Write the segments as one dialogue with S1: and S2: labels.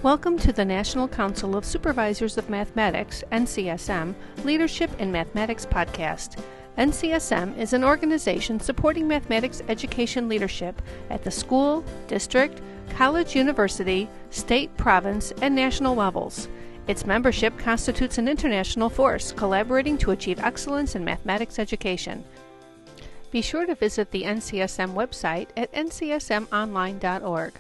S1: Welcome to the National Council of Supervisors of Mathematics, NCSM, Leadership in Mathematics podcast. NCSM is an organization supporting mathematics education leadership at the school, district, college, university, state, province, and national levels. Its membership constitutes an international force collaborating to achieve excellence in mathematics education. Be sure to visit the NCSM website at ncsmonline.org.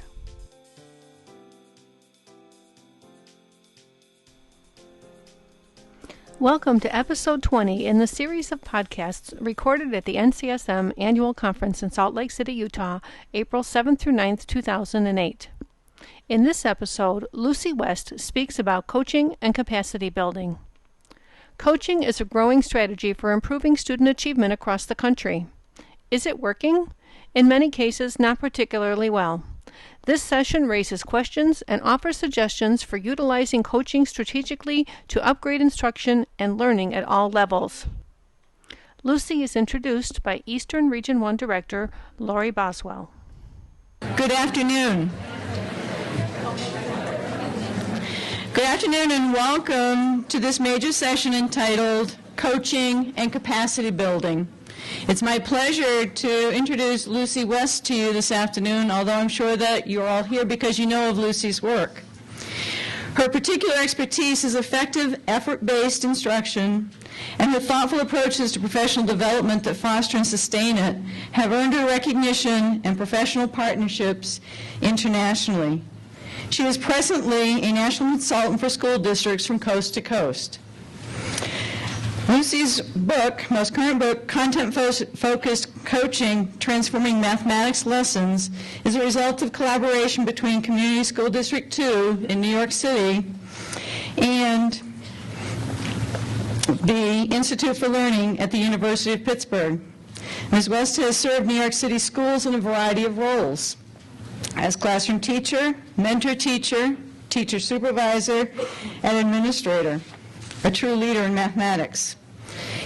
S1: Welcome to Episode 20 in the series of podcasts recorded at the NCSM Annual Conference in Salt Lake City, Utah, April 7th through 9th, 2008. In this episode, Lucy West speaks about coaching and capacity building. Coaching is a growing strategy for improving student achievement across the country. Is it working? In many cases, not particularly well. This session raises questions and offers suggestions for utilizing coaching strategically to upgrade instruction and learning at all levels. Lucy is introduced by Eastern Region 1 Director Lori Boswell.
S2: Good afternoon. Good afternoon and welcome to this major session entitled Coaching and Capacity Building. It's my pleasure to introduce Lucy West to you this afternoon, although I'm sure that you're all here because you know of Lucy's work. Her particular expertise is effective, effort-based instruction, and her thoughtful approaches to professional development that foster and sustain it have earned her recognition and professional partnerships internationally. She is presently a national consultant for school districts from coast to coast. Lucy's book, most current book, Content-Focused Coaching, Transforming Mathematics Lessons, is a result of collaboration between Community School District 2 in New York City and the Institute for Learning at the University of Pittsburgh. Ms. West has served New York City schools in a variety of roles as classroom teacher, mentor teacher, teacher supervisor, and administrator. A true leader in mathematics.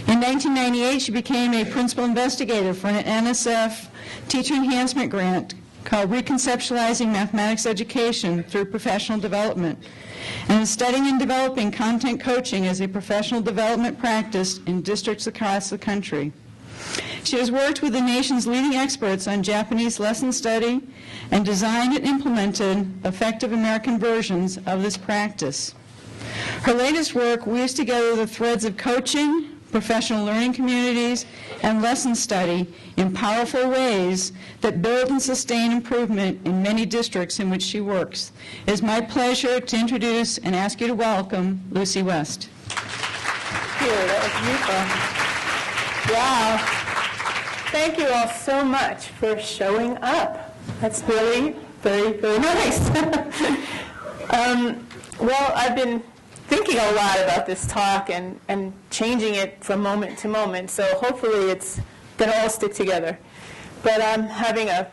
S2: In 1998, she became a principal investigator for an NSF teacher enhancement grant called Reconceptualizing Mathematics Education through Professional Development, and is studying and developing content coaching as a professional development practice in districts across the country. She has worked with the nation's leading experts on Japanese lesson study and designed and implemented effective American versions of this practice. Her latest work weaves together the threads of coaching, professional learning communities, and lesson study in powerful ways that build and sustain improvement in many districts in which she works. It is my pleasure to introduce and ask you to welcome Lucy West.
S3: Thank you. That was beautiful. Wow. Thank you all so much for showing up. That's really very, very nice. Well, I've been thinking a lot about this talk and changing it from moment to moment, so hopefully it's going to all stick together. But I'm having a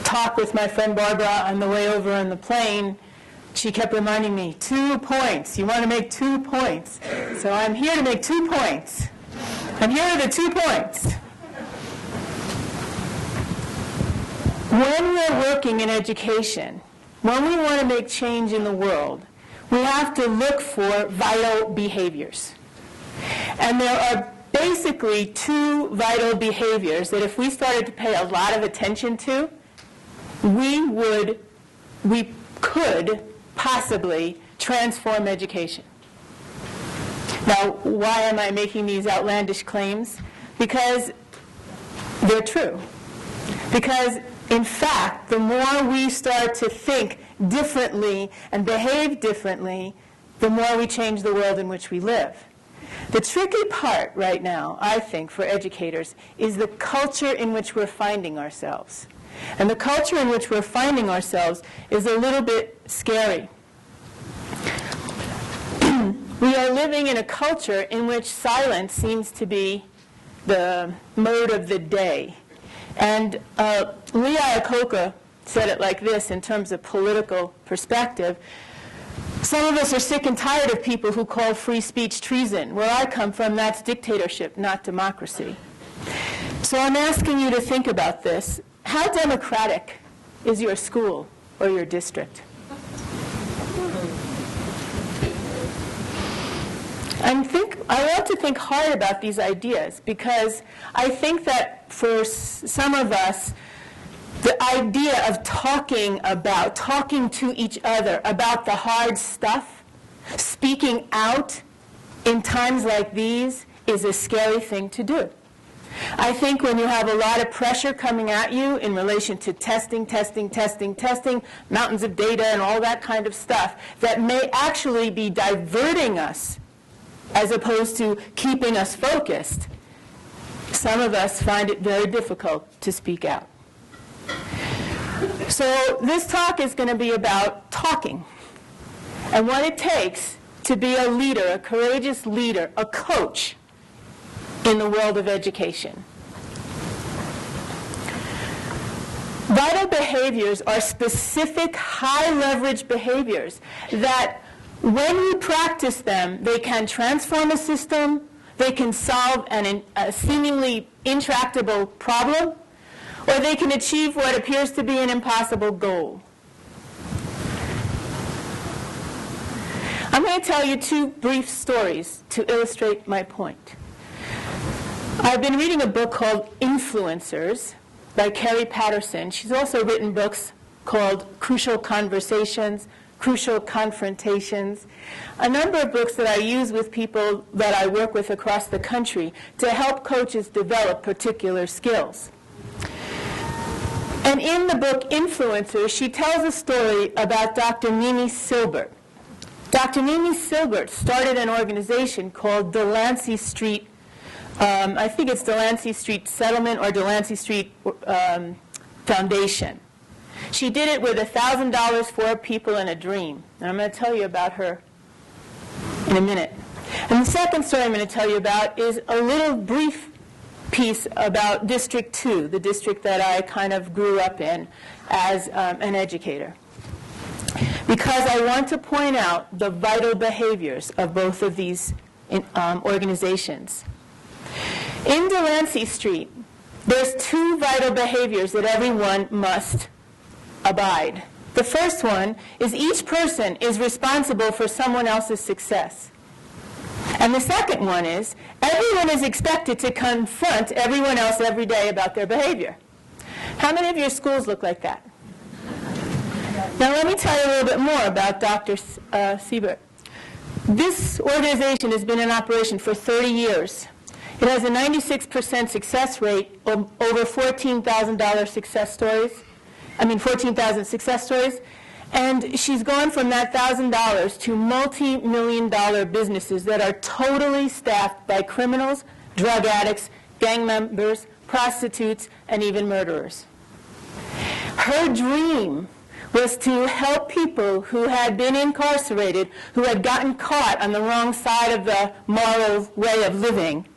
S3: talk with my friend Barbara on the way over on the plane. She kept reminding me, 2 points. You want to make 2 points. So I'm here to make 2 points. And here are the 2 points. When we're working in education, when we want to make change in the world, we have to look for vital behaviors. And there are basically 2 vital behaviors that if we started to pay a lot of attention to, we could possibly transform education. Now, why am I making these outlandish claims? Because they're true. Because in fact, the more we start to think differently and behave differently, the more we change the world in which we live. The tricky part right now, I think, for educators is the culture in which we're finding ourselves. And the culture in which we're finding ourselves is a little bit scary. We are living in a culture in which silence seems to be the mode of the day. And Lee Iacocca said it like this in terms of political perspective. Some of us are sick and tired of people who call free speech treason. Where I come from, that's dictatorship, not democracy. So I'm asking you to think about this. How democratic is your school or your district? I want to think hard about these ideas, because I think that for some of us, the idea of talking to each other about the hard stuff, speaking out in times like these, is a scary thing to do. I think when you have a lot of pressure coming at you in relation to testing, mountains of data and all that kind of stuff, that may actually be diverting us as opposed to keeping us focused, some of us find it very difficult to speak out. So this talk is going to be about talking and what it takes to be a leader, a courageous leader, a coach in the world of education. Vital behaviors are specific high-leverage behaviors that when you practice them, they can transform a system, they can solve a seemingly intractable problem, or they can achieve what appears to be an impossible goal. I'm going to tell you two brief stories to illustrate my point. I've been reading a book called Influencers by Carrie Patterson. She's also written books called Crucial Conversations, Crucial Confrontations, a number of books that I use with people that I work with across the country to help coaches develop particular skills. And in the book Influencers, she tells a story about Dr. Mimi Silbert. Dr. Mimi Silbert started an organization called Delancey Street, I think it's Delancey Street Settlement or Delancey Street Foundation. She did it with $1,000 for people and a dream. And I'm going to tell you about her in a minute. And the second story I'm going to tell you about is a little brief piece about District 2, the district that I kind of grew up in as an educator. Because I want to point out the vital behaviors of both of these organizations. In Delancey Street, there's two vital behaviors that everyone must abide. The first one is each person is responsible for someone else's success. And the second one is everyone is expected to confront everyone else every day about their behavior. How many of your schools look like that? Now let me tell you a little bit more about Dr. Siebert. This organization has been in operation for 30 years. It has a 96% success rate, over 14,000 success stories. 14,000 success stories. And she's gone from that $1,000 to multi-million-dollar businesses that are totally staffed by criminals, drug addicts, gang members, prostitutes, and even murderers. Her dream was to help people who had been incarcerated, who had gotten caught on the wrong side of the moral way of living,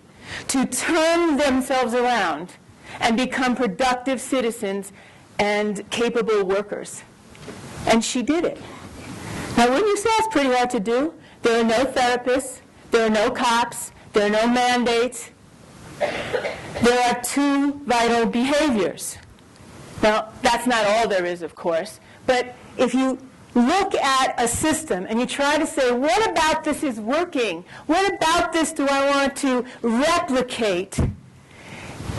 S3: to turn themselves around and become productive citizens and capable workers. And she did it. Now, wouldn't you say it's pretty hard to do? There are no therapists, there are no cops, there are no mandates. There are two vital behaviors. Now, that's not all there is, of course, but if you look at a system and you try to say, what about this is working? What about this do I want to replicate?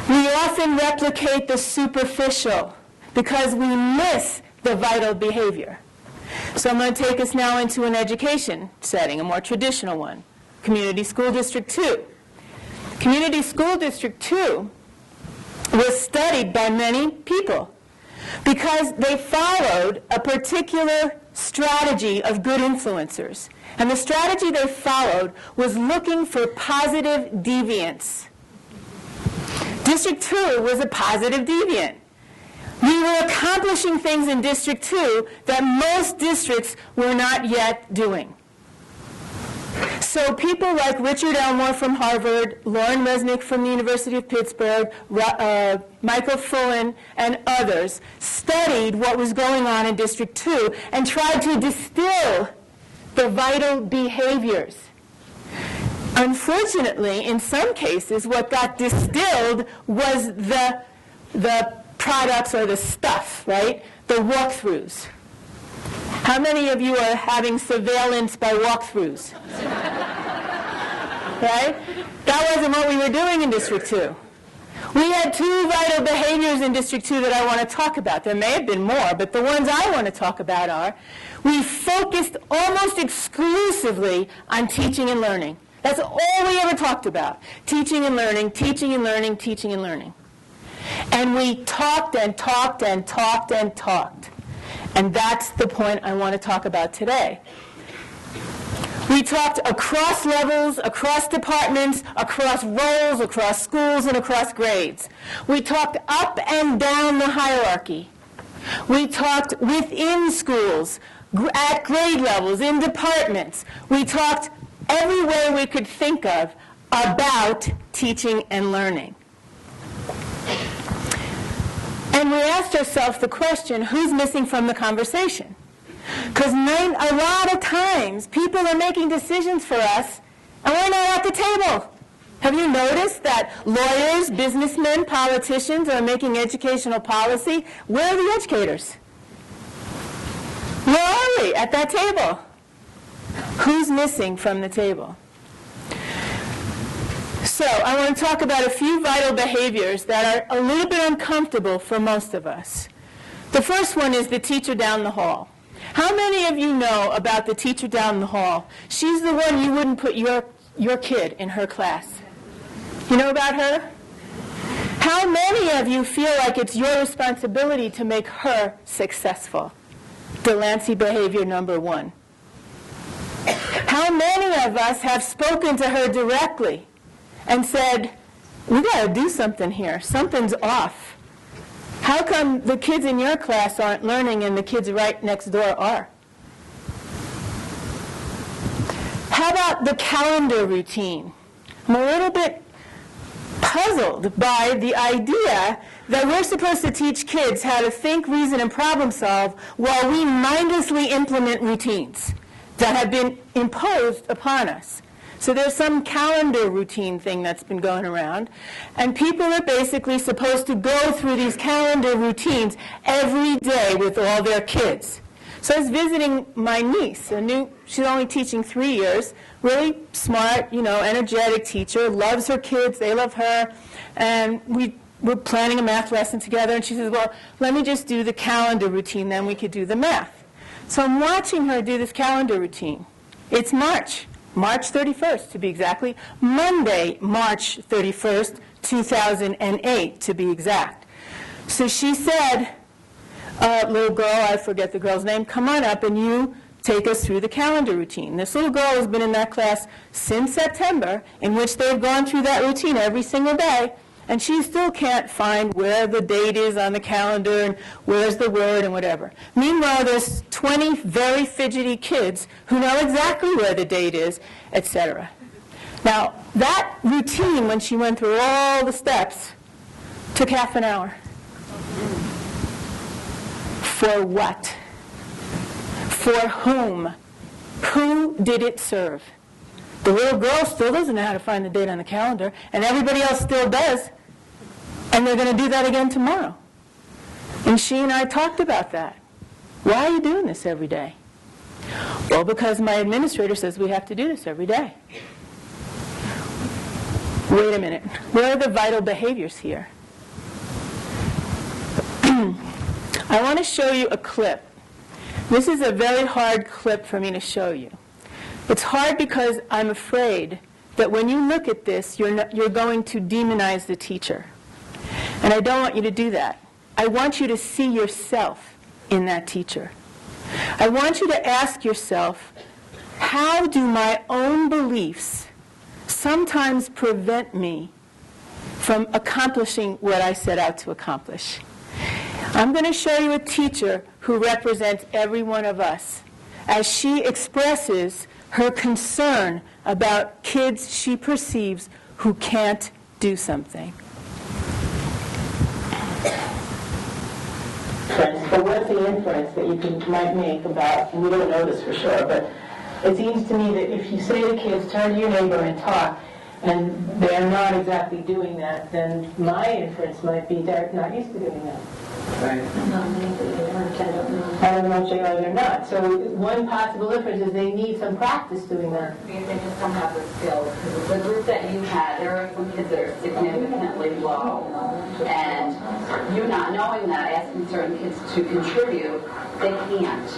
S3: We often replicate the superficial because we miss the vital behavior. So I'm going to take us now into an education setting, a more traditional one, Community School District 2. Community School District 2 was studied by many people because they followed a particular strategy of good influencers. And the strategy they followed was looking for positive deviance. District 2 was a positive deviant. We were accomplishing things in District 2 that most districts were not yet doing. So people like Richard Elmore from Harvard, Lauren Resnick from the University of Pittsburgh, Michael Fullen, and others studied what was going on in District 2 and tried to distill the vital behaviors. Unfortunately, in some cases, what got distilled was the products or the stuff, right? The walkthroughs. How many of you are having surveillance by walkthroughs? right? That wasn't what we were doing in District 2. We had 2 vital behaviors in District 2 that I want to talk about. There may have been more, but the ones I want to talk about are, we focused almost exclusively on teaching and learning. That's all we ever talked about. Teaching and learning, teaching and learning, teaching and learning. And we talked and talked and talked and talked. And that's the point I want to talk about today. We talked across levels, across departments, across roles, across schools, and across grades. We talked up and down the hierarchy. We talked within schools, at grade levels, in departments. We talked every way we could think of about teaching and learning. And we asked ourselves the question, who's missing from the conversation? Because a lot of times, people are making decisions for us, and we're not at the table. Have you noticed that lawyers, businessmen, politicians are making educational policy? Where are the educators? Where are we at that table? Who's missing from the table? So I want to talk about a few vital behaviors that are a little bit uncomfortable for most of us. The first one is the teacher down the hall. How many of you know about the teacher down the hall? She's the one you wouldn't put your kid in her class. You know about her? How many of you feel like it's your responsibility to make her successful? Delancey behavior number 1. How many of us have spoken to her directly and said, we got to do something here. Something's off. How come the kids in your class aren't learning and the kids right next door are? How about the calendar routine? I'm a little bit puzzled by the idea that we're supposed to teach kids how to think, reason, and problem solve while we mindlessly implement routines that have been imposed upon us. So there's some calendar routine thing that's been going around, and people are basically supposed to go through these calendar routines every day with all their kids. So I was visiting my niece, she's only teaching 3 years, really smart, energetic teacher, loves her kids, they love her, and we're planning a math lesson together, and she says, well, let me just do the calendar routine, then we could do the math. So I'm watching her do this calendar routine. It's March 31st to be exactly, Monday, March 31st, 2008 to be exact. So she said, little girl, I forget the girl's name, come on up and you take us through the calendar routine. This little girl has been in that class since September, in which they've gone through that routine every single day, and she still can't find where the date is on the calendar and where's the word and whatever. Meanwhile, there's 20 very fidgety kids who know exactly where the date is, etc. Now, that routine, when she went through all the steps, took half an hour. For what? For whom? Who did it serve? The little girl still doesn't know how to find the date on the calendar, and everybody else still does. And they're going to do that again tomorrow. And she and I talked about that. Why are you doing this every day? Well, because my administrator says we have to do this every day. Wait a minute. Where are the vital behaviors here? I want to show you a clip. This is a very hard clip for me to show you. It's hard because I'm afraid that when you look at this, you're going to demonize the teacher. And I don't want you to do that. I want you to see yourself in that teacher. I want you to ask yourself, how do my own beliefs sometimes prevent me from accomplishing what I set out to accomplish? I'm going to show you a teacher who represents every one of us as she expresses her concern about kids she perceives who can't do something. But what's the inference that you might make about, and we don't know this for sure, but it seems to me that if you say to kids, turn to your neighbor and talk, and they're not exactly doing that, then my inference might be they're not used to doing that.
S4: Right.
S3: don't know if they are or not. So one possible inference is they need some practice doing that.
S4: Because they just don't have the skills. Because the group that you had, there are some kids that are significantly low. And you not knowing that, asking certain kids to contribute, they can't.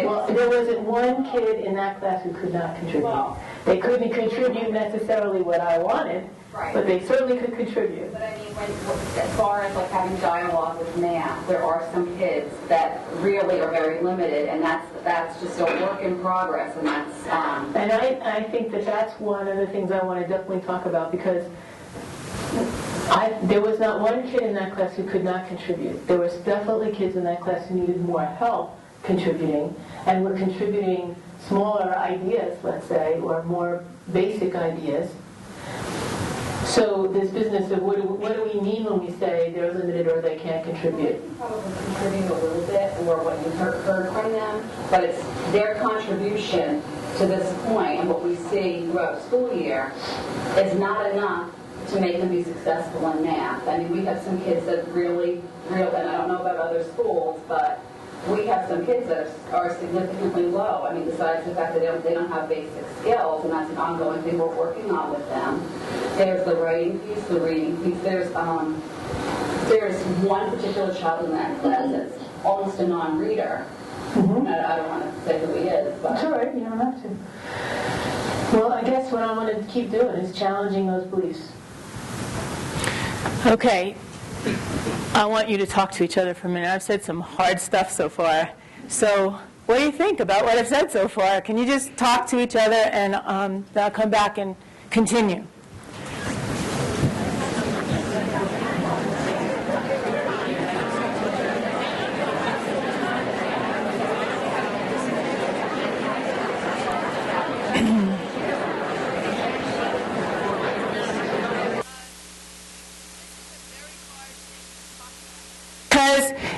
S3: Well, there wasn't one kid in that class who could not contribute.
S4: Well,
S3: they couldn't contribute necessarily what I wanted,
S4: right.
S3: But they certainly could contribute.
S4: But I mean, as far as like having dialogue with math, there are some kids that really are very limited, and that's just a work in progress, and that's.
S3: And I think that's one of the things I want to definitely talk about, because there was not one kid in that class who could not contribute. There was definitely kids in that class who needed more help contributing, and were contributing smaller ideas, let's say, or more basic ideas. So this business of what do we mean when we say they're limited or they can't contribute?
S4: Probably contributing a little bit, or what you heard from them, but it's their contribution to this point, and what we see throughout the school year is not enough to make them be successful in math. I mean, we have some kids that really, and I don't know about other schools, but we have some kids that are significantly low. I mean, besides the fact that they don't have basic skills, and that's an ongoing thing we're working on with them. There's the writing piece, the reading piece. There's one particular child in that class that's almost a non-reader. Mm-hmm. I don't want to say who he is, but
S3: it's all right. You don't have to. Well, I guess what I want to keep doing is challenging those beliefs. Okay. I want you to talk to each other for a minute. I've said some hard stuff so far. So what do you think about what I've said so far? Can you just talk to each other, and then I'll come back and continue.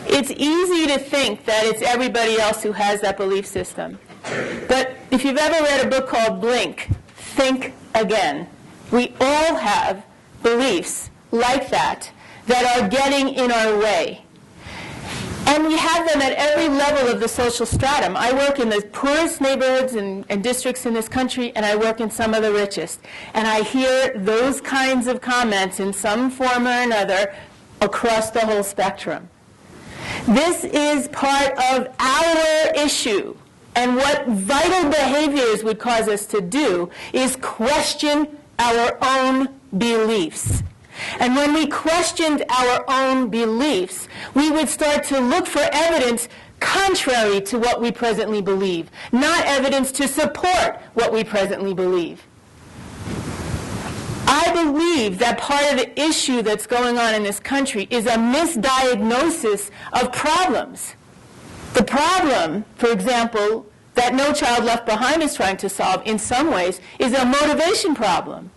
S3: It's easy to think that it's everybody else who has that belief system. But if you've ever read a book called Blink, Think Again, we all have beliefs like that are getting in our way. And we have them at every level of the social stratum. I work in the poorest neighborhoods and districts in this country, and I work in some of the richest. And I hear those kinds of comments in some form or another across the whole spectrum. This is part of our issue. And what vital behaviors would cause us to do is question our own beliefs. And when we questioned our own beliefs, we would start to look for evidence contrary to what we presently believe, not evidence to support what we presently believe. I believe that part of the issue that's going on in this country is a misdiagnosis of problems. The problem, for example, that No Child Left Behind is trying to solve in some ways is a motivation problem.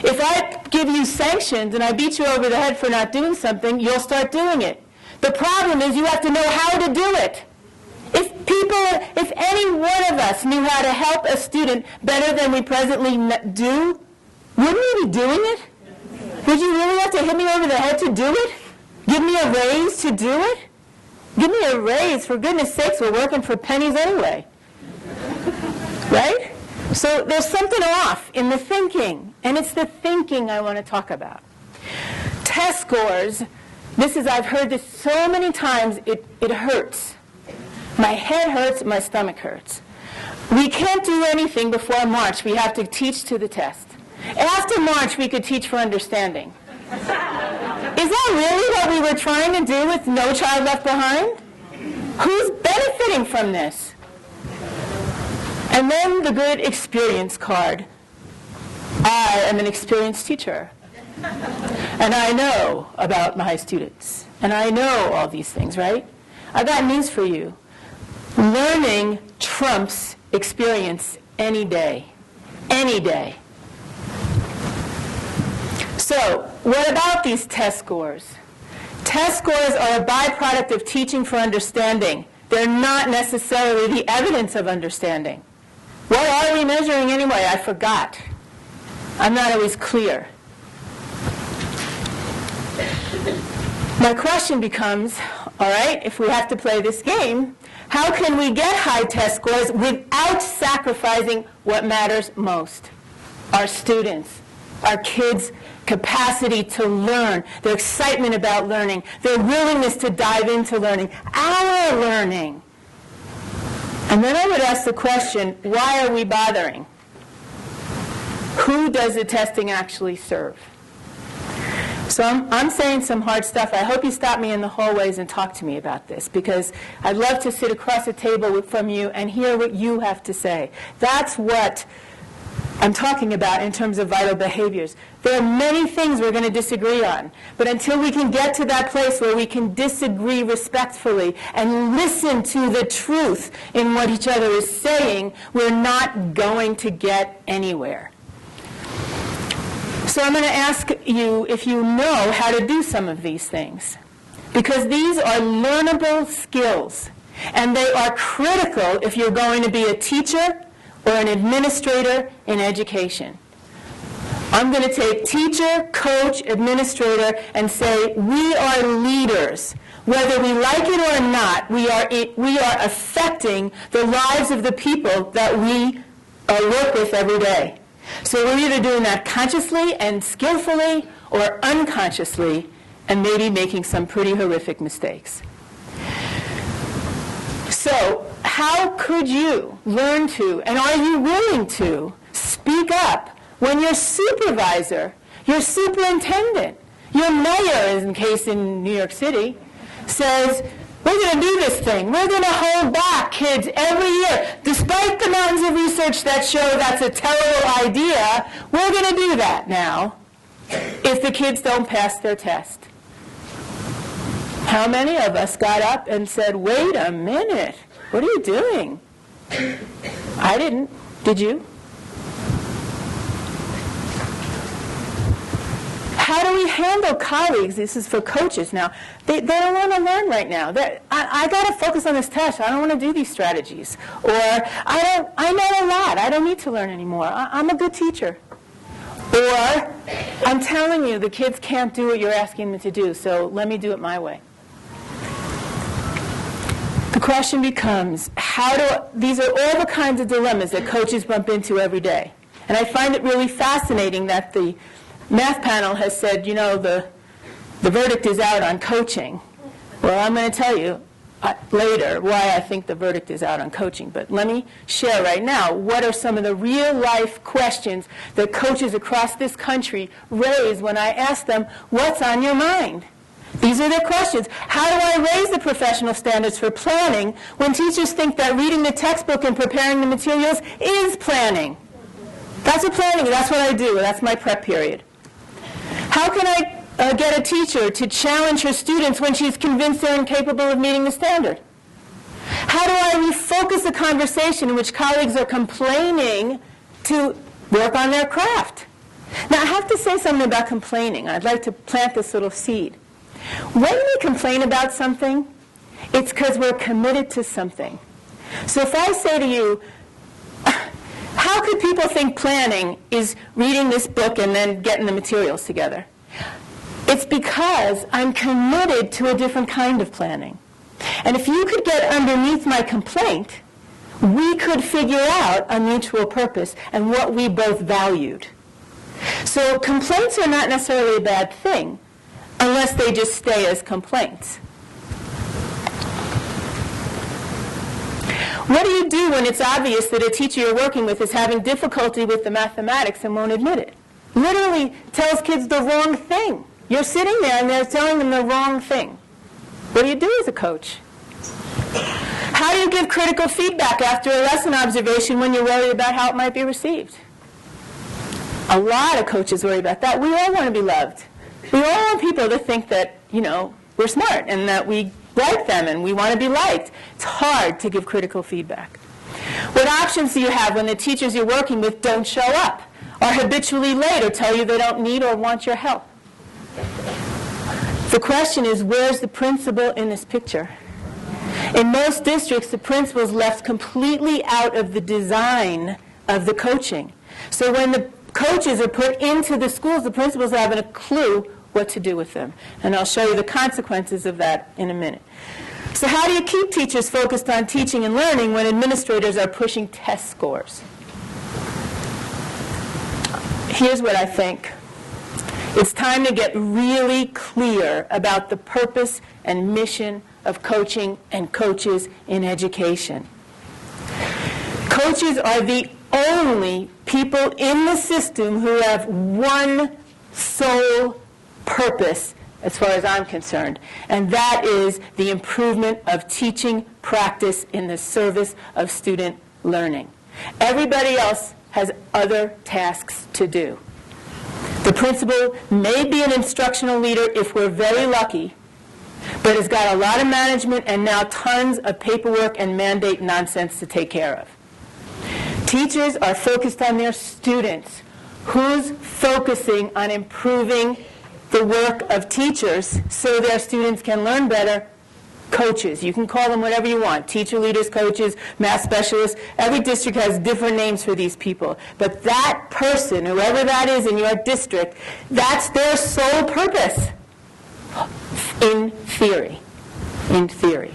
S3: If I give you sanctions and I beat you over the head for not doing something, you'll start doing it. The problem is you have to know how to do it. If any one of us knew how to help a student better than we presently do, wouldn't we be doing it? Would you really have to hit me over the head to do it? Give me a raise to do it? Give me a raise, for goodness sakes, we're working for pennies anyway. Right? So there's something off in the thinking, and it's the thinking I want to talk about. Test scores, I've heard this so many times, it hurts. My head hurts, my stomach hurts. We can't do anything before March. We have to teach to the test. After March, we could teach for understanding. Is that really what we were trying to do with No Child Left Behind? Who's benefiting from this? And then the good experience card. I am an experienced teacher. And I know about my students. And I know all these things, right? I got news for you. Learning trumps experience any day. Any day. So, what about these test scores? Test scores are a byproduct of teaching for understanding. They're not necessarily the evidence of understanding. What are we measuring anyway? I forgot. I'm not always clear. My question becomes, All right, if we have to play this game, how can we get high test scores without sacrificing what matters most? Our students, our kids' capacity to learn, their excitement about learning, their willingness to dive into learning, our learning. And then I would ask the question, why are we bothering? Who does the testing actually serve? So I'm saying some hard stuff. I hope you stop me in the hallways and talk to me about this, because I'd love to sit across the table from you and hear what you have to say. That's what I'm talking about in terms of vital behaviors. There are many things we're going to disagree on, but until we can get to that place where we can disagree respectfully and listen to the truth in what each other is saying, we're not going to get anywhere. So I'm going to ask you if you know how to do some of these things, because these are learnable skills, and they are critical if you're going to be a teacher or an administrator in education. I'm going to take teacher, coach, administrator, and say we are leaders. Whether we like it or not, we are affecting the lives of the people that we work with every day. So we're either doing that consciously and skillfully or unconsciously and maybe making some pretty horrific mistakes. So how could you learn to, and are you willing to, speak up when your supervisor, your superintendent, your mayor, in case in New York City, says, we're going to do this thing. We're going to hold back kids every year. Despite the mountains of research that show that's a terrible idea, we're going to do that now if the kids don't pass their test. How many of us got up and said, wait a minute, what are you doing? I didn't. Did you? How do we handle colleagues? This is for coaches now. They don't want to learn right now. I got to focus on this test. I don't want to do these strategies. Or I know a lot. I don't need to learn anymore. I'm a good teacher. Or I'm telling you the kids can't do what you're asking them to do, so let me do it my way. The question becomes, these are all the kinds of dilemmas that coaches bump into every day. And I find it really fascinating that the math panel has said, you know, the verdict is out on coaching. Well, I'm going to tell you later why I think the verdict is out on coaching. But let me share right now what are some of the real-life questions that coaches across this country raise when I ask them, what's on your mind? These are their questions. How do I raise the professional standards for planning when teachers think that reading the textbook and preparing the materials is planning? That's what planning is. That's what I do. That's my prep period. How can I get a teacher to challenge her students when she's convinced they're incapable of meeting the standard? How do I refocus the conversation in which colleagues are complaining to work on their craft? Now, I have to say something about complaining. I'd like to plant this little seed. When we complain about something, it's because we're committed to something. So if I say to you, how could people think planning is reading this book and then getting the materials together? It's because I'm committed to a different kind of planning. And if you could get underneath my complaint, we could figure out a mutual purpose and what we both valued. So complaints are not necessarily a bad thing, unless they just stay as complaints. What do you do when it's obvious that a teacher you're working with is having difficulty with the mathematics and won't admit it? Literally tells kids the wrong thing. You're sitting there and they're telling them the wrong thing. What do you do as a coach? How do you give critical feedback after a lesson observation when you're worried about how it might be received? A lot of coaches worry about that. We all want to be loved. We all want people to think that, you know, we're smart and that we like them and we want to be liked. It's hard to give critical feedback. What options do you have when the teachers you're working with don't show up, are habitually late, or tell you they don't need or want your help? The question is, where's the principal in this picture? In most districts, the principal is left completely out of the design of the coaching. So when the coaches are put into the schools, the principals haven't a clue what to do with them. And I'll show you the consequences of that in a minute. So how do you keep teachers focused on teaching and learning when administrators are pushing test scores? Here's what I think. It's time to get really clear about the purpose and mission of coaching and coaches in education. Coaches are the only people in the system who have one sole purpose, as far as I'm concerned, and that is the improvement of teaching practice in the service of student learning. Everybody else has other tasks to do. The principal may be an instructional leader if we're very lucky, but has got a lot of management and now tons of paperwork and mandate nonsense to take care of. Teachers are focused on their students. Who's focusing on improving the work of teachers so their students can learn better? Coaches. You can call them whatever you want. Teacher leaders, coaches, math specialists. Every district has different names for these people. But that person, whoever that is in your district, that's their sole purpose. In theory. In theory.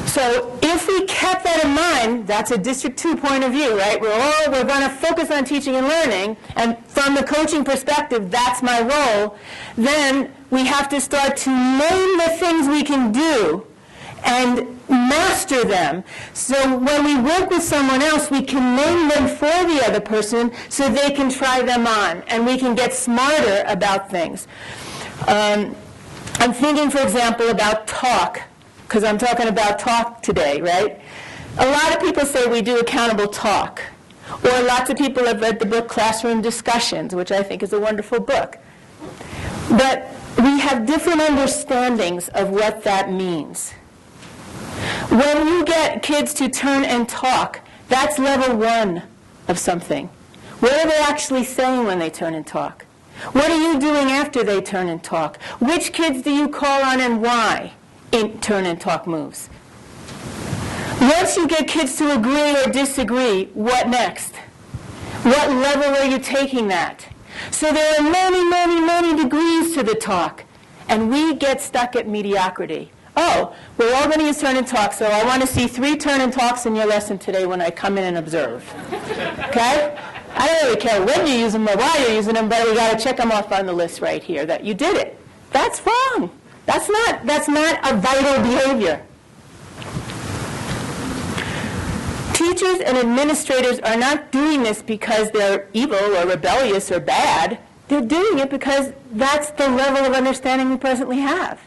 S3: So if we kept that in mind, that's a District 2 point of view, right? We're going to focus on teaching and learning, and from the coaching perspective, that's my role. Then we have to start to name the things we can do and master them. So when we work with someone else, we can name them for the other person so they can try them on, and we can get smarter about things. I'm thinking, for example, about talk, because I'm talking about talk today, right? A lot of people say we do accountable talk. Or lots of people have read the book Classroom Discussions, which I think is a wonderful book. But we have different understandings of what that means. When you get kids to turn and talk, that's level 1 of something. What are they actually saying when they turn and talk? What are you doing after they turn and talk? Which kids do you call on and why in turn and talk moves? Once you get kids to agree or disagree, what next? What level are you taking that? So there are many, many, many degrees to the talk, and we get stuck at mediocrity. Oh, we're all going to use turn and talk, so I want to see 3 turn and talks in your lesson today when I come in and observe. Okay? I don't really care when you use them or why you're using them, but we got to check them off on the list right here that you did it. That's wrong. That's not a vital behavior. Teachers and administrators are not doing this because they're evil or rebellious or bad. They're doing it because that's the level of understanding we presently have.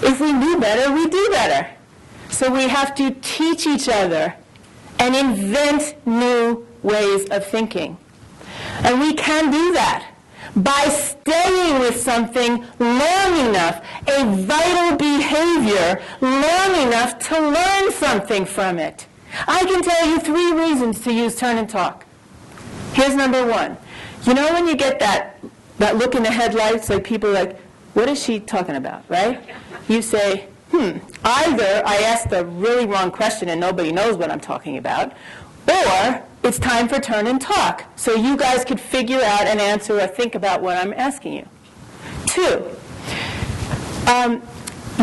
S3: If we knew better, we do better. So we have to teach each other and invent new ways of thinking. And we can do that by staying with something long enough, a vital behavior, long enough to learn something from it. I can tell you 3 reasons to use turn and talk. Here's number 1. You know when you get that look in the headlights, like people are like, what is she talking about, right? You say, either I asked the really wrong question and nobody knows what I'm talking about, or it's time for turn and talk, so you guys could figure out and answer or think about what I'm asking you. 2,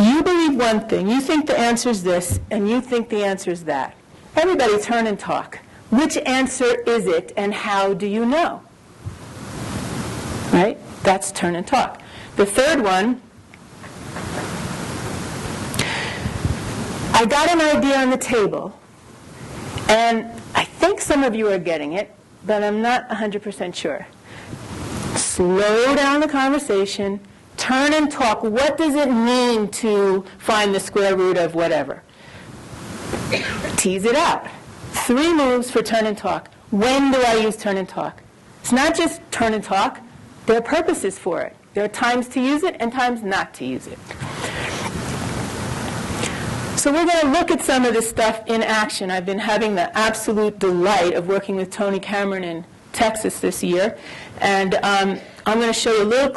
S3: you believe one thing, you think the answer is this, and you think the answer is that. Everybody turn and talk. Which answer is it, and how do you know? Right? That's turn and talk. The third one, I got an idea on the table, and I think some of you are getting it, but I'm not 100% sure. Slow down the conversation, turn and talk. What does it mean to find the square root of whatever? Tease it out. 3 moves for turn and talk. When do I use turn and talk? It's not just turn and talk. There are purposes for it. There are times to use it and times not to use it. So we're going to look at some of this stuff in action. I've been having the absolute delight of working with Toni Cameron in Texas this year. And I'm going to show you a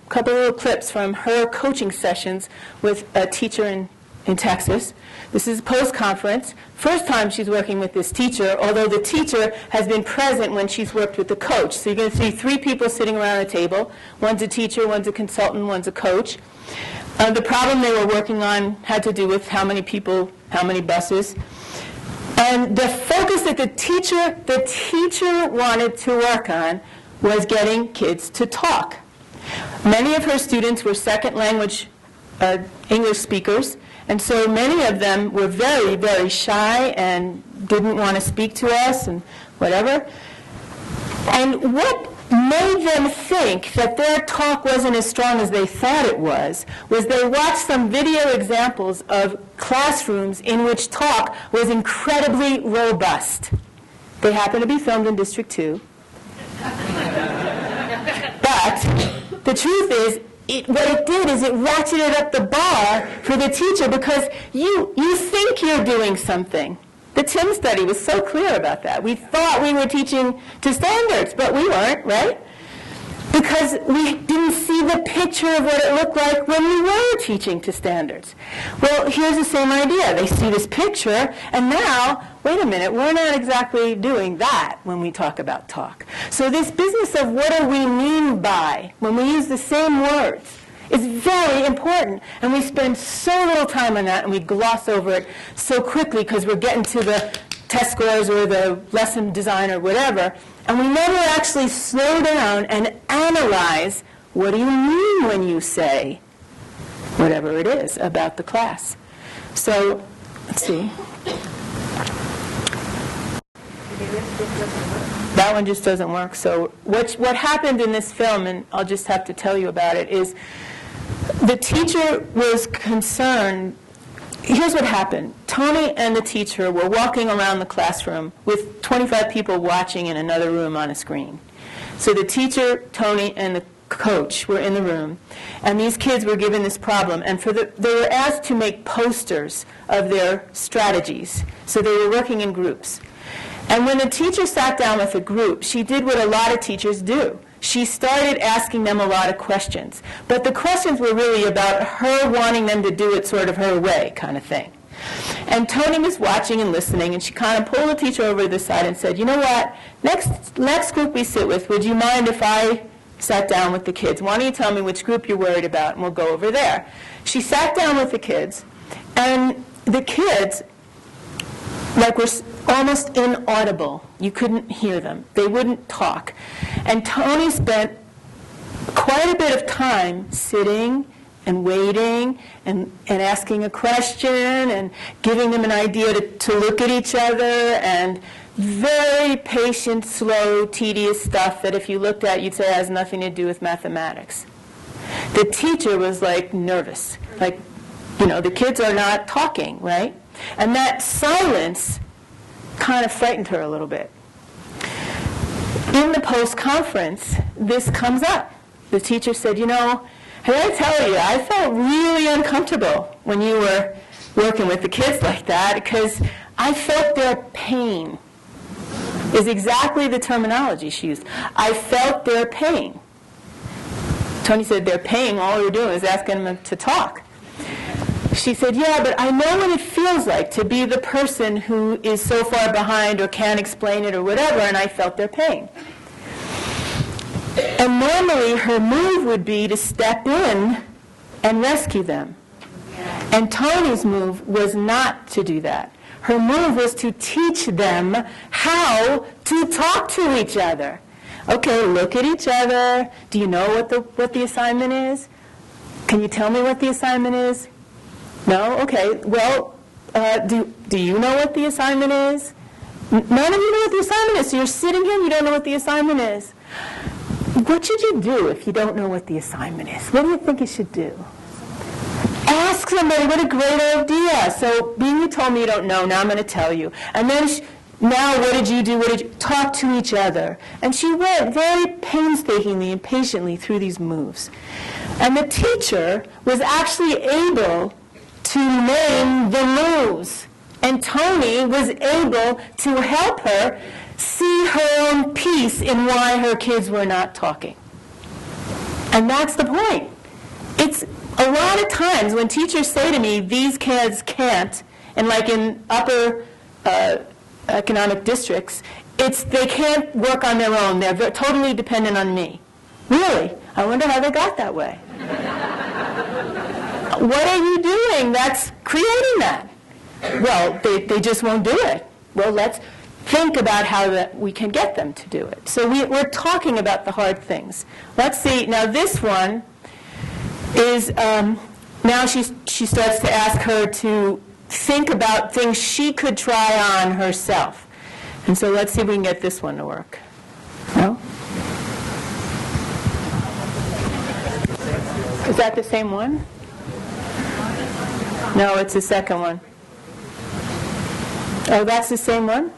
S3: couple of little clips from her coaching sessions with a teacher in in Texas. This is post-conference. First time she's working with this teacher, although the teacher has been present when she's worked with the coach. So you're going to see 3 people sitting around a table. One's a teacher, one's a consultant, one's a coach. The problem they were working on had to do with how many people, how many buses. And the focus that the teacher wanted to work on was getting kids to talk. Many of her students were second language English speakers, and so many of them were very, very shy and didn't want to speak to us and whatever. And what made them think that their talk wasn't as strong as they thought it was they watched some video examples of classrooms in which talk was incredibly robust. They happen to be filmed in District 2. But the truth is, what it did is it ratcheted up the bar for the teacher because you think you're doing something. The TIM study was so clear about that. We thought we were teaching to standards, but we weren't, right? Because we didn't see the picture of what it looked like when we were teaching to standards. Well, here's the same idea. They see this picture, and now, wait a minute, we're not exactly doing that when we talk about talk. So this business of what do we mean by when we use the same words is very important, and we spend so little time on that, and we gloss over it so quickly because we're getting to the test scores or the lesson design or whatever, and we never actually slow down and analyze what do you mean when you say whatever it is about the class. So, let's see. That one just doesn't work. So what happened in this film, and I'll just have to tell you about it, is the teacher was concerned. Here's what happened. Tony and the teacher were walking around the classroom with 25 people watching in another room on a screen. So the teacher, Tony, and the coach were in the room, and these kids were given this problem, and they were asked to make posters of their strategies. So they were working in groups. And when the teacher sat down with a group, she did what a lot of teachers do. She started asking them a lot of questions. But the questions were really about her wanting them to do it sort of her way kind of thing. And Tony was watching and listening, and she kind of pulled the teacher over to the side and said, you know what, next group we sit with, would you mind if I sat down with the kids? Why don't you tell me which group you're worried about, and we'll go over there. She sat down with the kids, and the kids were almost inaudible. You couldn't hear them. They wouldn't talk. And Tony spent quite a bit of time sitting and waiting and asking a question and giving them an idea to look at each other, and very patient, slow, tedious stuff that if you looked at, you'd say it has nothing to do with mathematics. The teacher was nervous. The kids are not talking, right? And that silence kind of frightened her a little bit. In the post-conference, this comes up. The teacher said, did I tell you, I felt really uncomfortable when you were working with the kids like that because I felt their pain, is exactly the terminology she used. I felt their pain. Tony said, their pain, all we were doing was asking them to talk. She said, yeah, but I know what it feels like to be the person who is so far behind or can't explain it or whatever, and I felt their pain. And normally her move would be to step in and rescue them. And Tony's move was not to do that. Her move was to teach them how to talk to each other. Okay, look at each other. Do you know what the assignment is? Can you tell me what the assignment is? No? Okay. Well, do you know what the assignment is? None of you know what the assignment is. So you're sitting here and you don't know what the assignment is. What should you do if you don't know what the assignment is? What do you think you should do? Ask somebody. What a great idea. So being you told me you don't know, now I'm going to tell you. And then now what did you do? Talk to each other. And she went very painstakingly and patiently through these moves. And the teacher was actually able to name the moves. And Tony was able to help her see her own piece in why her kids were not talking. And that's the point. It's a lot of times when teachers say to me, these kids can't, and like in upper economic districts, they can't work on their own. They're totally dependent on me. Really? I wonder how they got that way. What are you doing that's creating that? Well, they just won't do it. Well, let's think about how we can get them to do it. So we're talking about the hard things. Let's see. Now this one is, now she starts to ask her to think about things she could try on herself. And so let's see if we can get this one to work. No? Is that the same one? No, it's the second one. Oh, that's the same one?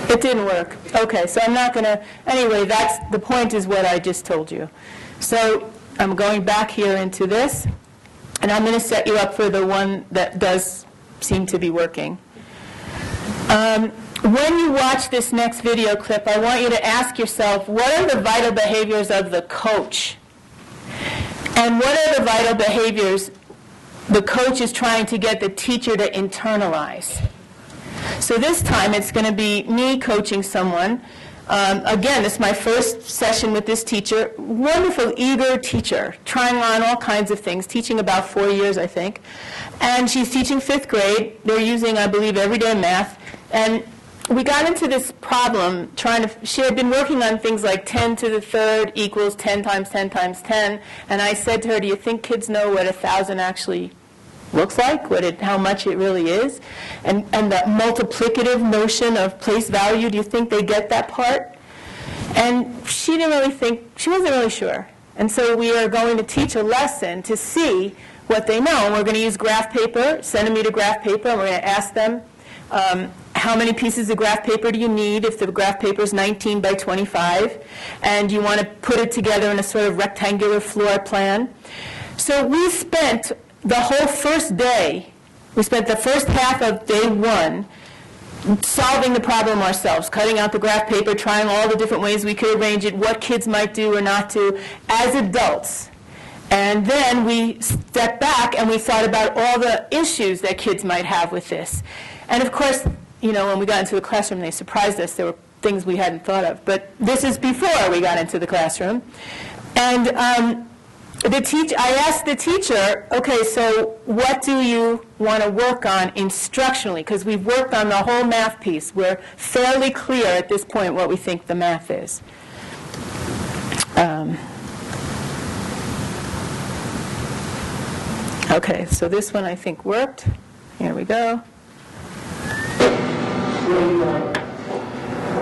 S3: It didn't work. Okay, so I'm not going to, anyway, the point is what I just told you. So I'm going back here into this, and I'm going to set you up for the one that does seem to be working. When you watch this next video clip, I want you to ask yourself, what are the vital behaviors of the coach? And what are the vital behaviors the coach is trying to get the teacher to internalize? So this time it's going to be me coaching someone. Again, this is my first session with this teacher. Wonderful, eager teacher, trying on all kinds of things, teaching about 4 years, I think. And she's teaching 5th grade. They're using, I believe, everyday math. And we got into this problem she had been working on things like 10 to the third equals 10 times 10 times 10. And I said to her, do you think kids know what 1,000 actually looks like, how much it really is? And that multiplicative notion of place value, do you think they get that part? And she wasn't really sure. And so we are going to teach a lesson to see what they know. And we're going to use graph paper, centimeter graph paper, and we're going to ask them, how many pieces of graph paper do you need if the graph paper is 19 by 25, and you want to put it together in a sort of rectangular floor plan. So we spent the whole first day, we spent the first half of day 1 solving the problem ourselves, cutting out the graph paper, trying all the different ways we could arrange it, what kids might do or not do as adults. And then we stepped back and we thought about all the issues that kids might have with this. And of course, when we got into the classroom, they surprised us. There were things we hadn't thought of. But this is before we got into the classroom. And I asked the teacher, okay, so what do you want to work on instructionally? Because we've worked on the whole math piece. We're fairly clear at this point what we think the math is. Okay, so this one I think worked. Here we go.
S5: What do you want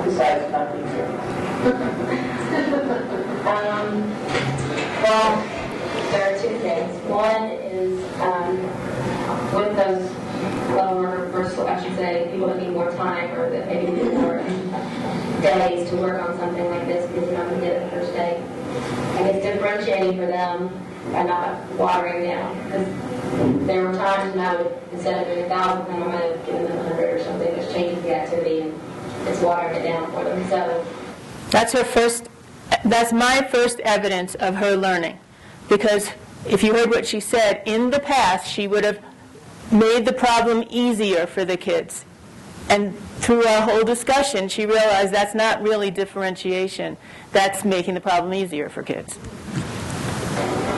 S5: besides not being here?
S4: Well, there are 2 things. One is with those lower, or I should say, people that need more time or that maybe need more days to work on something like this because you're not going to get it the first day. I guess differentiating for them by not watering down. Because there were times when I would, instead of doing 1,000, then I'm going to give them 100 or something, which changes the activity and it's watering it down for them. So
S3: that's my first evidence of her learning. Because if you heard what she said, in the past she would have made the problem easier for the kids. And through our whole discussion, she realized that's not really differentiation. That's making the problem easier for kids.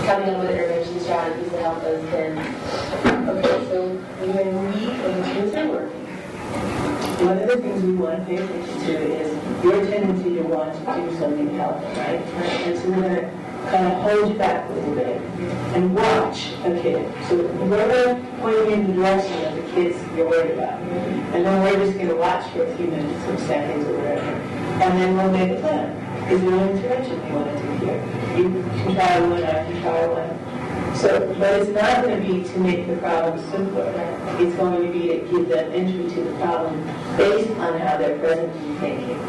S4: Coming up with intervention strategies to help those kids.
S5: Okay, so when the kids are working, one of the things we want to pay attention to is your tendency to want to do something to help them, right? And so we're going to kind of hold you back a little bit and watch a kid. So we're pointing in the direction of the kids you're worried about. And then we're just going to watch for a few minutes or seconds or whatever. And then we'll make a plan. Is there an intervention we want to do here? You can try one, I can try one. So, but it's not going to be to make the problem simpler. It's going to be to give them entry to the problem based on how they're presently thinking.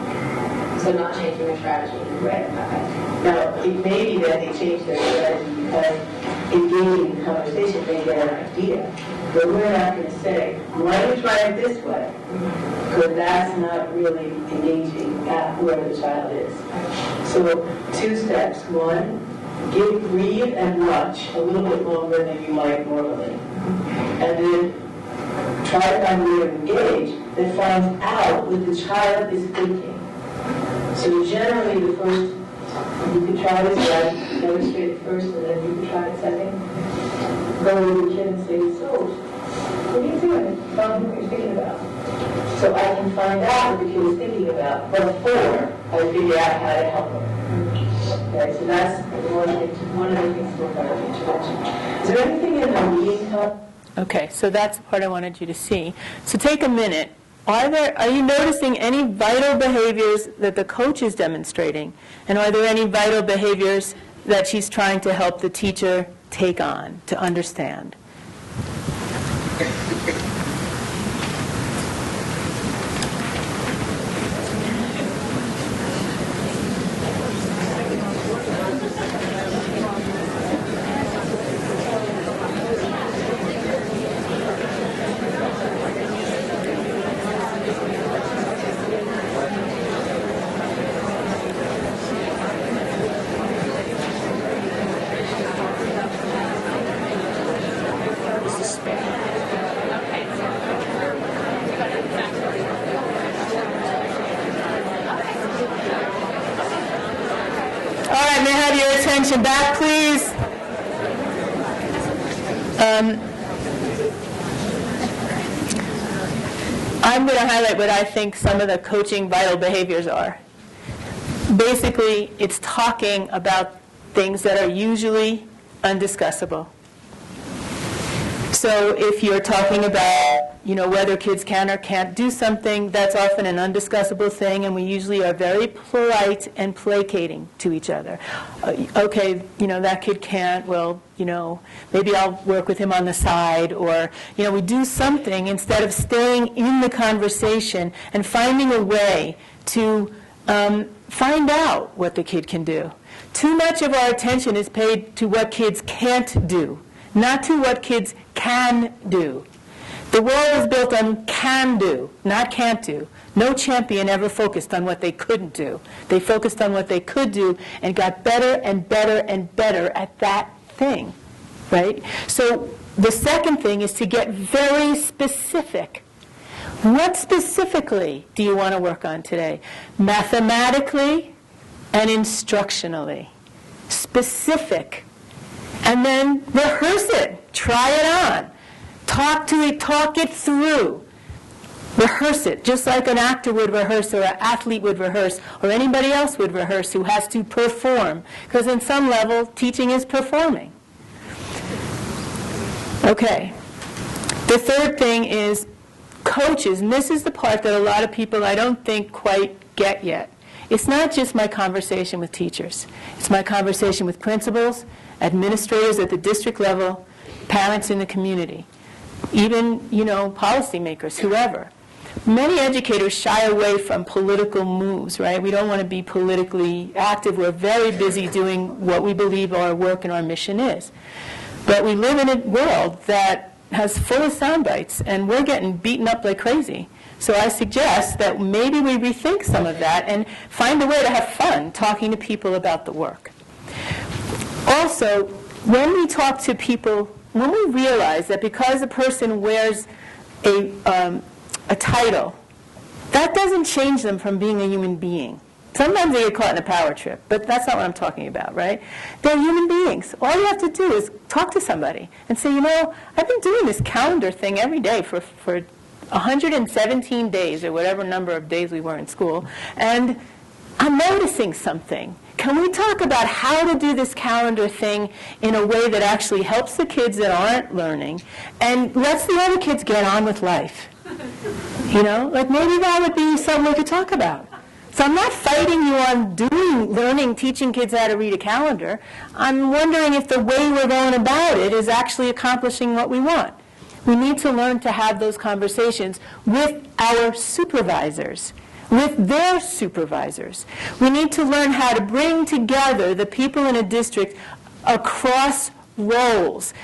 S4: So not changing their strategy.
S5: Right. Now, it may be that they change their strategy because engaging in conversation they get an idea. But we're not going to say, why don't you try it this way? Because that's not really engaging at where the child is. So 2 steps. 1, breathe and watch a little bit longer than you might normally. And then try to find a way to engage that finds out what the child is thinking. So generally the first, you could try this, demonstrate it first, and then you could try it second. Go over to the kid and say, so, what are you doing? Tell me what you're thinking about. So I can find out what the kid is thinking about before I figure out how to help them. Okay, so that's one of the things to look at in intervention. Is there anything in the meeting help?
S3: Okay, so that's the part I wanted you to see. So take a minute. Are you noticing any vital behaviors that the coach is demonstrating? And are there any vital behaviors that she's trying to help the teacher take on, to understand? Attention back, please. I'm going to highlight what I think some of the coaching vital behaviors are. Basically, it's talking about things that are usually undiscussable. So if you're talking about, whether kids can or can't do something, that's often an undiscussable thing, and we usually are very polite and placating to each other. Okay, that kid can't, well, maybe I'll work with him on the side, or, we do something instead of staying in the conversation and finding a way to find out what the kid can do. Too much of our attention is paid to what kids can't do, not to what kids can do. The world is built on can do, not can't do. No champion ever focused on what they couldn't do. They focused on what they could do and got better and better and better at that thing, right? So the second thing is to get very specific. What specifically do you want to work on today? Mathematically and instructionally. Specific. And then rehearse it. Try it on. Talk it through. Rehearse it, just like an actor would rehearse, or an athlete would rehearse, or anybody else would rehearse who has to perform. Because in some level, teaching is performing. Okay. The third thing is coaches, and this is the part that a lot of people I don't think quite get yet. It's not just my conversation with teachers. It's my conversation with principals, administrators at the district level, parents in the community, even, policymakers, whoever. Many educators shy away from political moves, right? We don't want to be politically active. We're very busy doing what we believe our work and our mission is. But we live in a world that has full of sound bites, and we're getting beaten up like crazy. So I suggest that maybe we rethink some of that and find a way to have fun talking to people about the work. Also, when we talk to people, when we realize that because a person wears a title, that doesn't change them from being a human being. Sometimes they get caught in a power trip, but that's not what I'm talking about, right? They're human beings. All you have to do is talk to somebody and say, I've been doing this calendar thing every day for 117 days, or whatever number of days we were in school, and I'm noticing something. Can we talk about how to do this calendar thing in a way that actually helps the kids that aren't learning and lets the other kids get on with life? Maybe that would be something we could talk about. So I'm not fighting you on teaching kids how to read a calendar. I'm wondering if the way we're going about it is actually accomplishing what we want. We need to learn to have those conversations with our supervisors, with their supervisors. We need to learn how to bring together the people in a district across roles.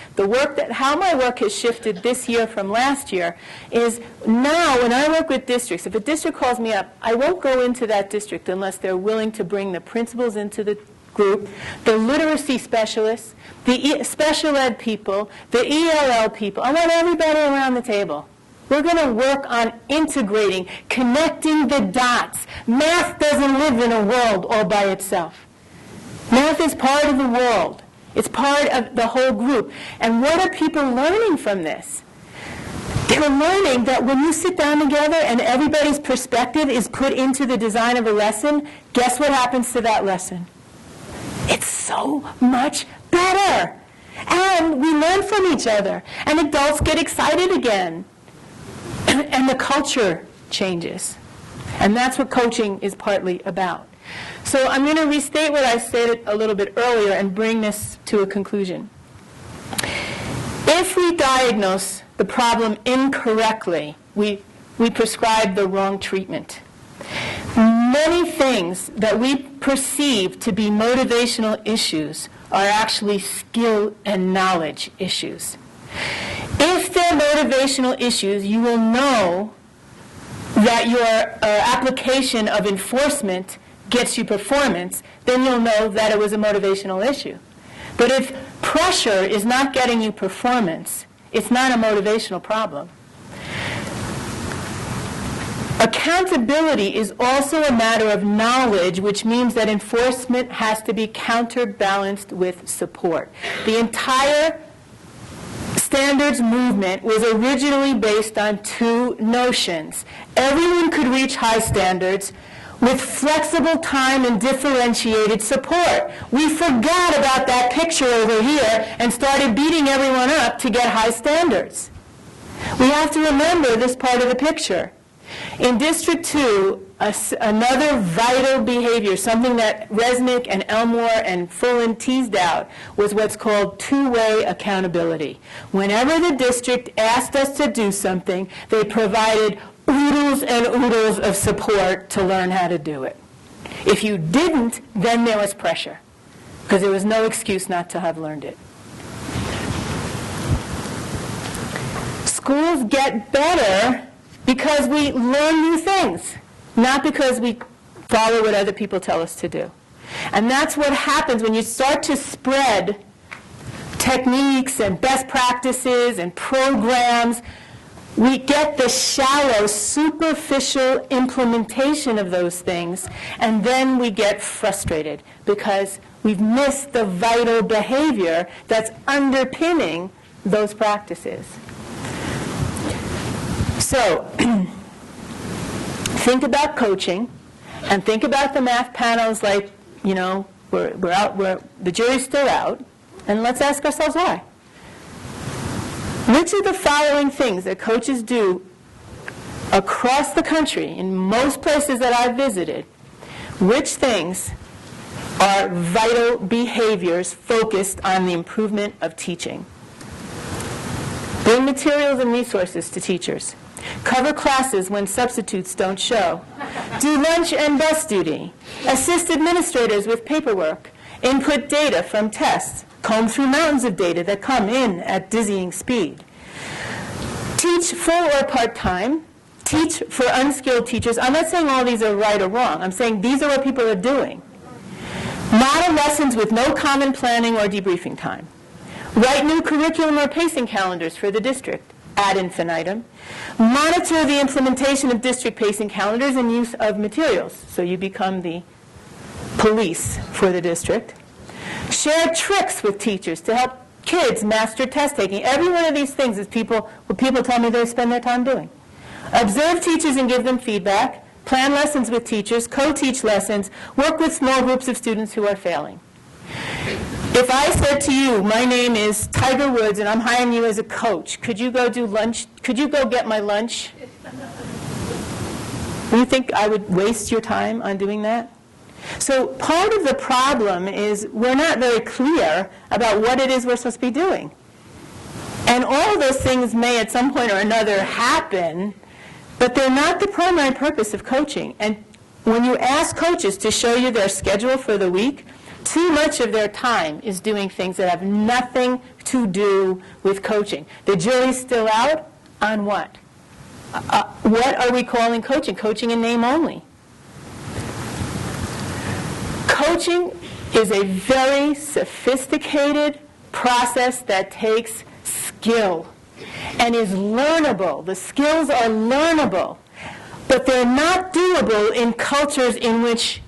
S3: How my work has shifted this year from last year is now when I work with districts, if a district calls me up, I won't go into that district unless they're willing to bring the principals into the group, the literacy specialists, the special ed people, the ELL people. I want everybody around the table. We're going to work on integrating, connecting the dots. Math doesn't live in a world all by itself. Math is part of the world. It's part of the whole group. And what are people learning from this? They're learning that when you sit down together and everybody's perspective is put into the design of a lesson, guess what happens to that lesson? It's so much better. And we learn from each other. And adults get excited again. And the culture changes. And that's what coaching is partly about. So I'm going to restate what I said a little bit earlier and bring this to a conclusion. If we diagnose the problem incorrectly, we prescribe the wrong treatment. Many things that we perceive to be motivational issues are actually skill and knowledge issues. If they're motivational issues, you will know that your application of enforcement gets you performance, then you'll know that it was a motivational issue. But if pressure is not getting you performance, it's not a motivational problem. Accountability is also a matter of knowledge, which means that enforcement has to be counterbalanced with support. The entire standards movement was originally based on two notions. Everyone could reach high standards with flexible time and differentiated support. We forgot about that picture over here and started beating everyone up to get high standards. We have to remember this part of the picture. In District 2, another vital behavior, something that Resnick and Elmore and Fullen teased out, was what's called two-way accountability. Whenever the district asked us to do something, they provided oodles and oodles of support to learn how to do it. If you didn't, then there was pressure, because there was no excuse not to have learned it. Schools get better because we learn new things, not because we follow what other people tell us to do. And that's what happens when you start to spread techniques and best practices and programs. We get the shallow, superficial implementation of those things, and then we get frustrated because we've missed the vital behavior that's underpinning those practices. So, think about coaching, and think about the math panels like, you know, the jury's still out, and let's ask ourselves why. Which of the following things that coaches do across the country, in most places that I've visited, which things are vital behaviors focused on the improvement of teaching? Bring materials and resources to teachers. Cover classes when substitutes don't show. Do lunch and bus duty. Assist administrators with paperwork. Input data from tests. Comb through mountains of data that come in at dizzying speed. Teach full or part-time. Teach for unskilled teachers. I'm not saying all these are right or wrong. I'm saying these are what people are doing. Model lessons with no common planning or debriefing time. Write new curriculum or pacing calendars for the district, ad infinitum. Monitor the implementation of district pacing calendars and use of materials, so you become the police for the district. Share tricks with teachers to help kids master test taking. Every one of these things is what people tell me they spend their time doing. Observe teachers and give them feedback. Plan lessons with teachers. Co-teach lessons. Work with small groups of students who are failing. If I said to you, my name is Tiger Woods and I'm hiring you as a coach, could you go do lunch? Could you go get my lunch? Do you think I would waste your time on doing that? So part of the problem is we're not very clear about what it is we're supposed to be doing. And all of those things may at some point or another happen, but they're not the primary purpose of coaching. And when you ask coaches to show you their schedule for the week, too much of their time is doing things that have nothing to do with coaching. The jury's still out on what? What are we calling coaching? Coaching in name only. Coaching is a very sophisticated process that takes skill and is learnable. The skills are learnable, but they're not doable in cultures in which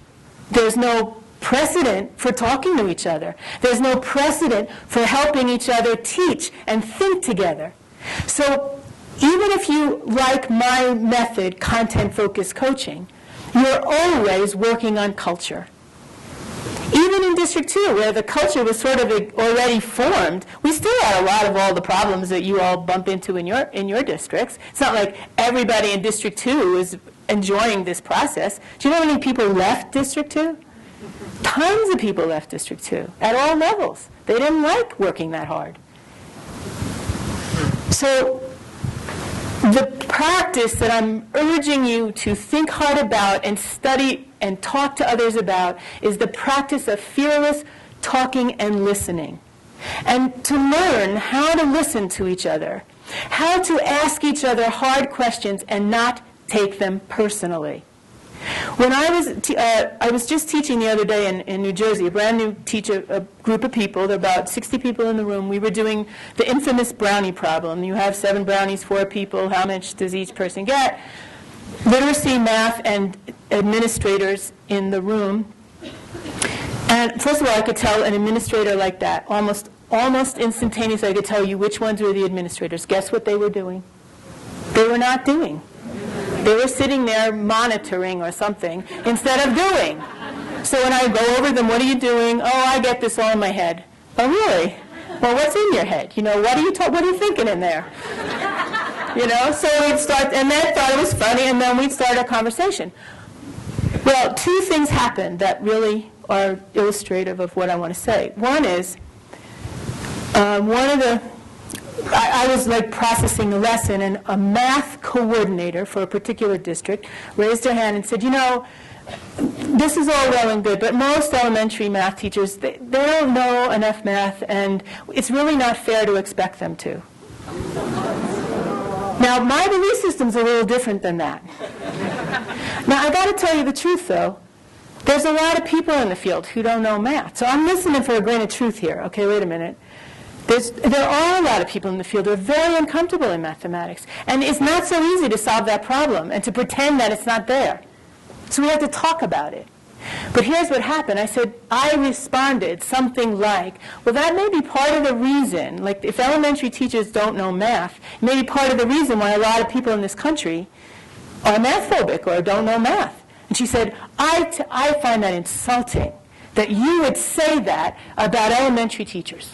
S3: there's no precedent for talking to each other. There's no precedent for helping each other teach and think together. So even if you like my method, content-focused coaching, you're always working on culture. Even in District 2, where the culture was sort of already formed, we still had a lot of all the problems that you all bump into in your districts. It's not like everybody in District 2 is enjoying this process. Do you know how many people left District 2? Tons of people left District 2 at all levels. They didn't like working that hard. So the practice that I'm urging you to think hard about and study and talk to others about is the practice of fearless talking and listening. And to learn how to listen to each other, how to ask each other hard questions and not take them personally. When I was just teaching the other day in New Jersey, a brand new a group of people, there are about 60 people in the room. We were doing the infamous brownie problem. You have 7 brownies, 4 people, how much does each person get? Literacy, math, and administrators in the room. And first of all, I could tell an administrator like that, almost instantaneously I could tell you which ones were the administrators. Guess what they were doing? They were not doing. They were sitting there monitoring or something instead of doing. So when I go over them, what are you doing? Oh, I get this all in my head. Oh, really? Well, what's in your head? You know, what are you thinking in there? You know, so we'd start, and they thought it was funny, and then we'd start a conversation. Well, 2 things happened that really are illustrative of what I want to say. One is, I was like processing the lesson, and a math coordinator for a particular district raised her hand and said, you know, this is all well and good, but most elementary math teachers, they don't know enough math, and it's really not fair to expect them to. Now, my belief system's a little different than that. Now, I got to tell you the truth, though. There's a lot of people in the field who don't know math. So I'm listening for a grain of truth here. Okay, wait a minute. There are a lot of people in the field who are very uncomfortable in mathematics. And it's not so easy to solve that problem and to pretend that it's not there. So we have to talk about it. But here's what happened. I responded something like, well, that may be part of the reason, like if elementary teachers don't know math, it may be part of the reason why a lot of people in this country are math phobic or don't know math. And she said, I find that insulting that you would say that about elementary teachers.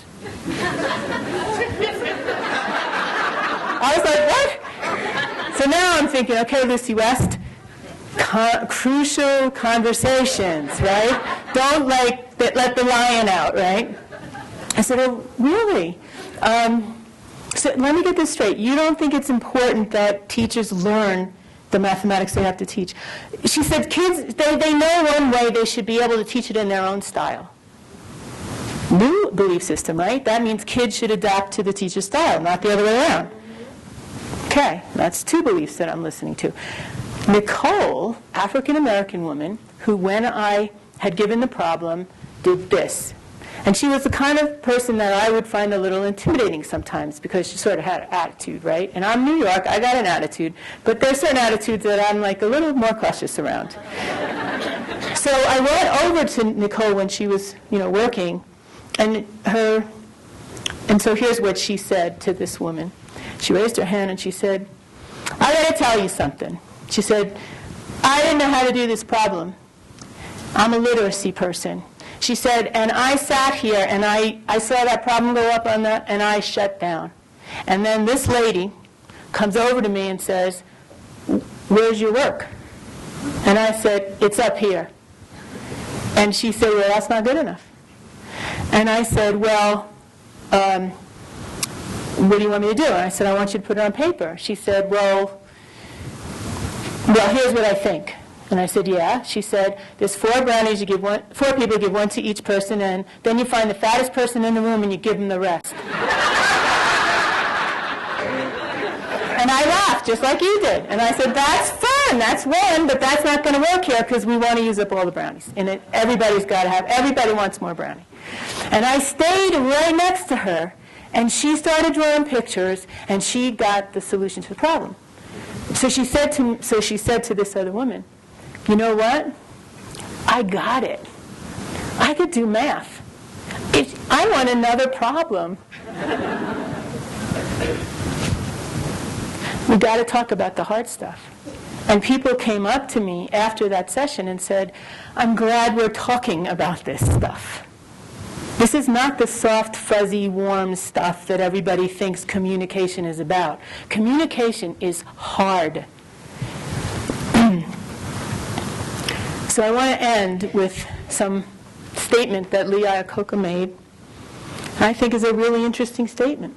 S3: I was like, what? So now I'm thinking, okay, Lucy West, crucial conversations, right? Don't let the lion out, right? I said, oh, really? So let me get this straight. You don't think it's important that teachers learn the mathematics they have to teach? She said, kids, they know one way, they should be able to teach it in their own style. New belief system, right? That means kids should adapt to the teacher's style, not the other way around. Okay, that's 2 beliefs that I'm listening to. Nicole, African-American woman, who when I had given the problem, did this. And she was the kind of person that I would find a little intimidating sometimes because she sort of had an attitude, right? And I'm New York, I got an attitude, but there's certain attitudes that I'm like a little more cautious around. So I went over to Nicole when she was, working, and so here's what she said to this woman. She raised her hand and she said, I got to tell you something. She said, I didn't know how to do this problem. I'm a literacy person. She said, and I sat here and I saw that problem go up on that and I shut down. And then this lady comes over to me and says, where's your work? And I said, it's up here. And she said, well, that's not good enough. And I said, well, what do you want me to do? And I said, I want you to put it on paper. She said, well, here's what I think. And I said, yeah. She said, there's 4 brownies, you give 4 people, give 1 to each person, and then you find the fattest person in the room and you give them the rest. And I laughed, just like you did. And I said, that's fair. one, but that's not going to work here because we want to use up all the brownies. And everybody wants more brownie. And I stayed right next to her, and she started drawing pictures, and she got the solution to the problem. So she said to this other woman, you know what? I got it. I could do math. I want another problem. We got to talk about the hard stuff. And people came up to me after that session and said, I'm glad we're talking about this stuff. This is not the soft, fuzzy, warm stuff that everybody thinks communication is about. Communication is hard. So I want to end with some statement that Lee Iacocca made. I think is a really interesting statement.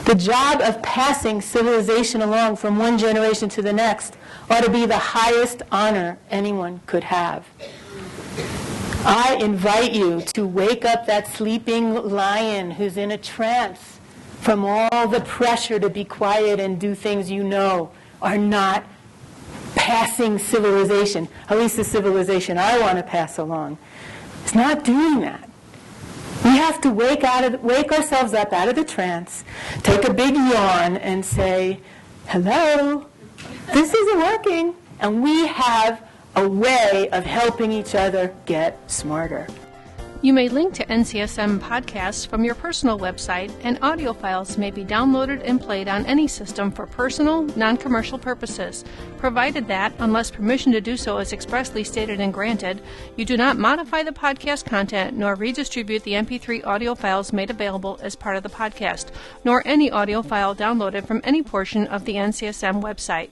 S3: The job of passing civilization along from one generation to the next ought to be the highest honor anyone could have. I invite you to wake up that sleeping lion who's in a trance from all the pressure to be quiet and do things you know are not passing civilization, at least the civilization I want to pass along. It's not doing that. We have to wake ourselves up out of the trance, take a big yawn, and say, hello, this isn't working. And we have a way of helping each other get smarter.
S1: You may link to NCSM podcasts from your personal website, and audio files may be downloaded and played on any system for personal, non-commercial purposes, provided that, unless permission to do so is expressly stated and granted, you do not modify the podcast content nor redistribute the MP3 audio files made available as part of the podcast, nor any audio file downloaded from any portion of the NCSM website.